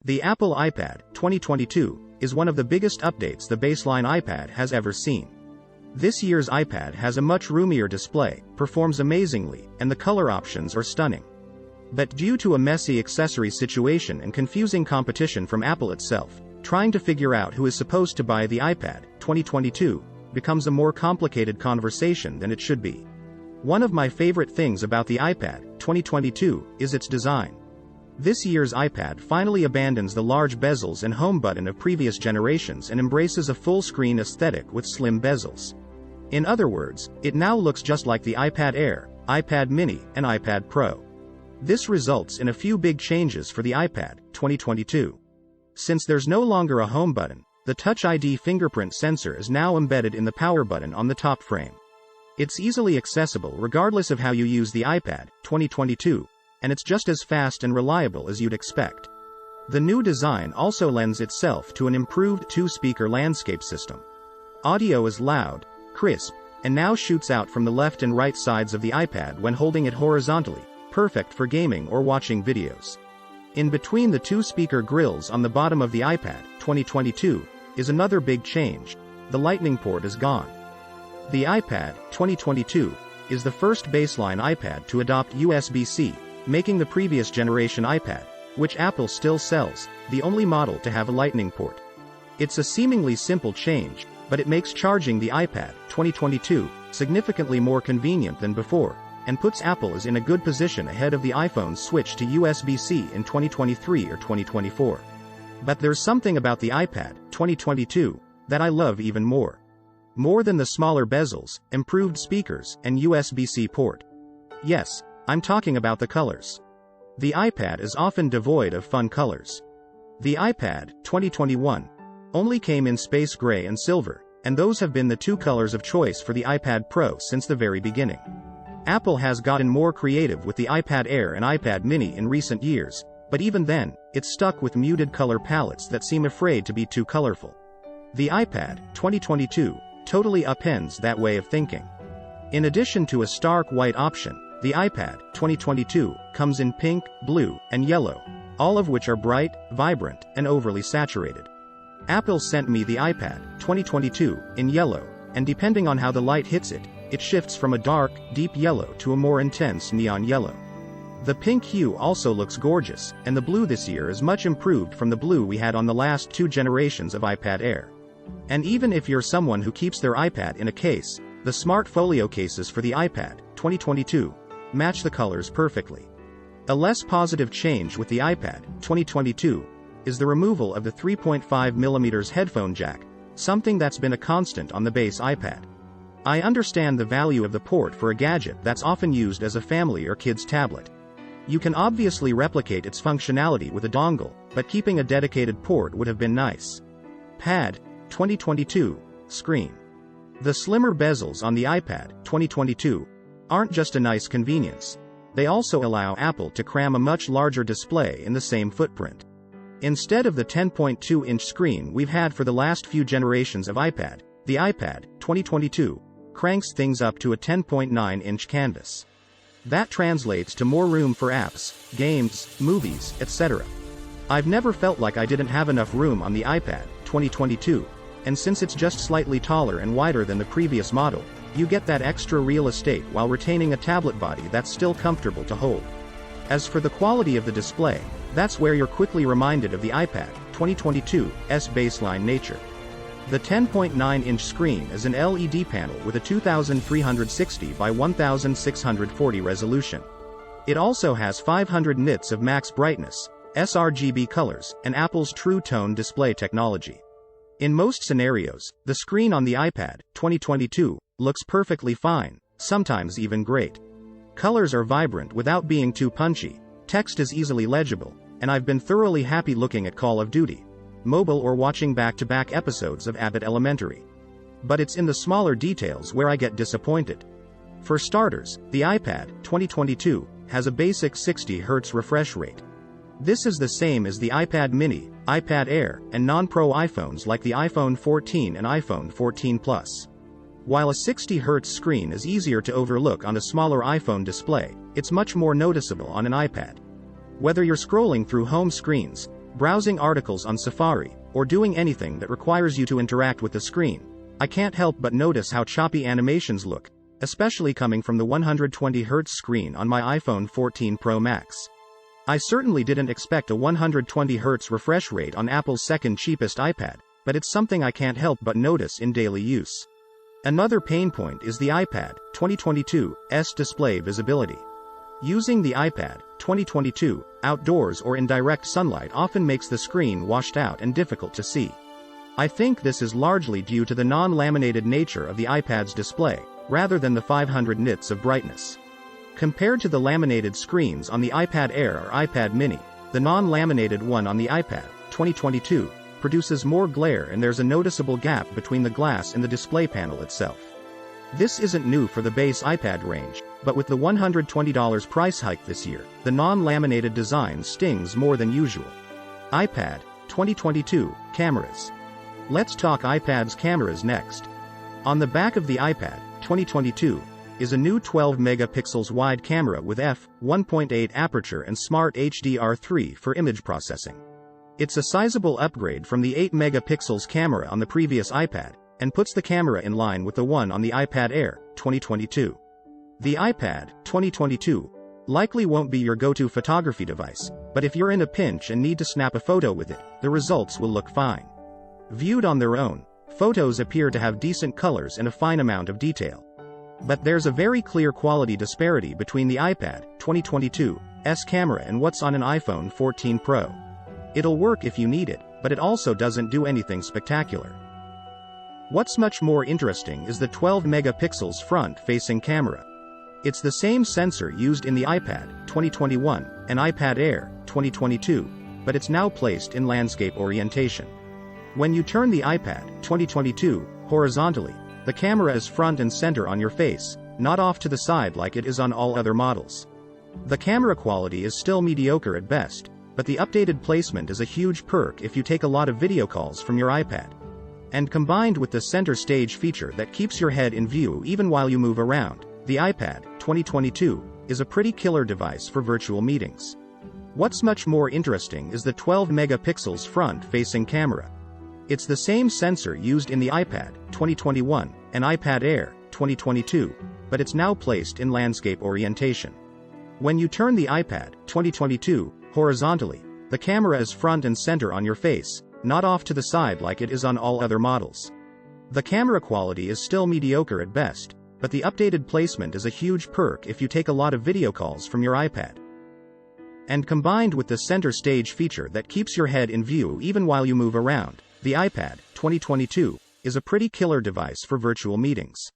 The Apple iPad 2022 is one of the biggest updates the baseline iPad has ever seen. This year's iPad has a much roomier display, performs amazingly, and the color options are stunning. But due to a messy accessory situation and confusing competition from Apple itself, trying to figure out who is supposed to buy the iPad 2022 becomes a more complicated conversation than it should be. One of my favorite things about the iPad 2022 is its design. This year's iPad finally abandons the large bezels and home button of previous generations and embraces a full-screen aesthetic with slim bezels. In other words, it now looks just like the iPad Air, iPad Mini, and iPad Pro. This results in a few big changes for the iPad 2022. Since there's no longer a home button, the Touch ID fingerprint sensor is now embedded in the power button on the top frame. It's easily accessible regardless of how you use the iPad 2022, and it's just as fast and reliable as you'd expect. The new design also lends itself to an improved two-speaker landscape system. Audio is loud, crisp, and now shoots out from the left and right sides of the iPad when holding it horizontally, perfect for gaming or watching videos. In between the two-speaker grills on the bottom of the iPad 2022 is another big change. The Lightning port is gone. The iPad 2022 is the first baseline iPad to adopt USB-C, making the previous generation iPad, which Apple still sells, the only model to have a Lightning port. It's a seemingly simple change, but it makes charging the iPad 2022 significantly more convenient than before, and puts Apple in a good position ahead of the iPhone's switch to USB-C in 2023 or 2024. But there's something about the iPad 2022 that I love even more. More than the smaller bezels, improved speakers, and USB-C port. Yes, I'm talking about the colors. The iPad is often devoid of fun colors. The iPad 2021 only came in space gray and silver, and those have been the two colors of choice for the iPad Pro since the very beginning. Apple has gotten more creative with the iPad Air and iPad Mini in recent years, but even then, it's stuck with muted color palettes that seem afraid to be too colorful. The iPad 2022 totally upends that way of thinking. In addition to a stark white option, the iPad 2022 comes in pink, blue, and yellow, all of which are bright, vibrant, and overly saturated. Apple sent me the iPad 2022 in yellow, and depending on how the light hits it, it shifts from a dark, deep yellow to a more intense neon yellow. The pink hue also looks gorgeous, and the blue this year is much improved from the blue we had on the last two generations of iPad Air. And even if you're someone who keeps their iPad in a case, the smart folio cases for the iPad 2022 match the colors perfectly. A less positive change with the iPad 2022 is the removal of the 3.5mm headphone jack, something that's been a constant on the base iPad. I understand the value of the port for a gadget that's often used as a family or kid's tablet. You can obviously replicate its functionality with a dongle, but keeping a dedicated port would have been nice. iPad 2022 screen. The slimmer bezels on the iPad 2022 aren't just a nice convenience. They also allow Apple to cram a much larger display in the same footprint. Instead of the 10.2-inch screen we've had for the last few generations of iPad, the iPad 2022 cranks things up to a 10.9-inch canvas. That translates to more room for apps, games, movies, etc. I've never felt like I didn't have enough room on the iPad 2022, and since it's just slightly taller and wider than the previous model, you get that extra real estate while retaining a tablet body that's still comfortable to hold. As for the quality of the display, that's where you're quickly reminded of the iPad 2022's baseline nature. The 10.9-inch screen is an LED panel with a 2360 by 1640 resolution. It also has 500 nits of max brightness, sRGB colors, and Apple's True Tone display technology. In most scenarios, the screen on the iPad 2022 looks perfectly fine, sometimes even great. Colors are vibrant without being too punchy, text is easily legible, and I've been thoroughly happy looking at Call of Duty Mobile or watching back-to-back episodes of Abbott Elementary. But it's in the smaller details where I get disappointed. For starters, the iPad 2022 has a basic 60 Hz refresh rate. This is the same as the iPad Mini, iPad Air, and non-Pro iPhones like the iPhone 14 and iPhone 14 Plus. While a 60 Hz screen is easier to overlook on a smaller iPhone display, it's much more noticeable on an iPad. Whether you're scrolling through home screens, Browsing articles on Safari, or doing anything that requires you to interact with the screen, I can't help but notice how choppy animations look, especially coming from the 120Hz screen on my iPhone 14 Pro Max. I certainly didn't expect a 120Hz refresh rate on Apple's second cheapest iPad, but it's something I can't help but notice in daily use. Another pain point is the iPad 2022's display visibility. Using the iPad 2022 outdoors or in direct sunlight often makes the screen washed out and difficult to see. I think this is largely due to the non-laminated nature of the iPad's display, rather than the 500 nits of brightness. Compared to the laminated screens on the iPad Air or iPad mini, the non-laminated one on the iPad 2022 produces more glare and there's a noticeable gap between the glass and the display panel itself. This isn't new for the base iPad range, but with the $120 price hike this year, the non-laminated design stings more than usual. iPad 2022 cameras. Let's talk iPad's cameras next. On the back of the iPad 2022 is a new 12 megapixels wide camera with f1.8 aperture and smart HDR3 for image processing. It's a sizable upgrade from the 8 megapixels camera on the previous iPad, and puts the camera in line with the one on the iPad Air 2022. The iPad 2022 likely won't be your go-to photography device, but if you're in a pinch and need to snap a photo with it, the results will look fine. Viewed on their own, photos appear to have decent colors and a fine amount of detail. But there's a very clear quality disparity between the iPad 2022's camera and what's on an iPhone 14 Pro. It'll work if you need it, but it also doesn't do anything spectacular. What's much more interesting is the 12 megapixels front-facing camera. It's the same sensor used in the iPad 2021 and iPad Air 2022, but it's now placed in landscape orientation. When you turn the iPad 2022 horizontally, the camera is front and center on your face, not off to the side like it is on all other models. The camera quality is still mediocre at best, but the updated placement is a huge perk if you take a lot of video calls from your iPad. And combined with the center stage feature that keeps your head in view even while you move around, the iPad 2022 is a pretty killer device for virtual meetings. What's much more interesting is the 12 megapixels front-facing camera. It's the same sensor used in the iPad 2021 and iPad Air 2022, but it's now placed in landscape orientation. When you turn the iPad 2022 horizontally, the camera is front and center on your face, not off to the side like it is on all other models. The camera quality is still mediocre at best, but the updated placement is a huge perk if you take a lot of video calls from your iPad. And combined with the center stage feature that keeps your head in view even while you move around, the iPad 2022 is a pretty killer device for virtual meetings.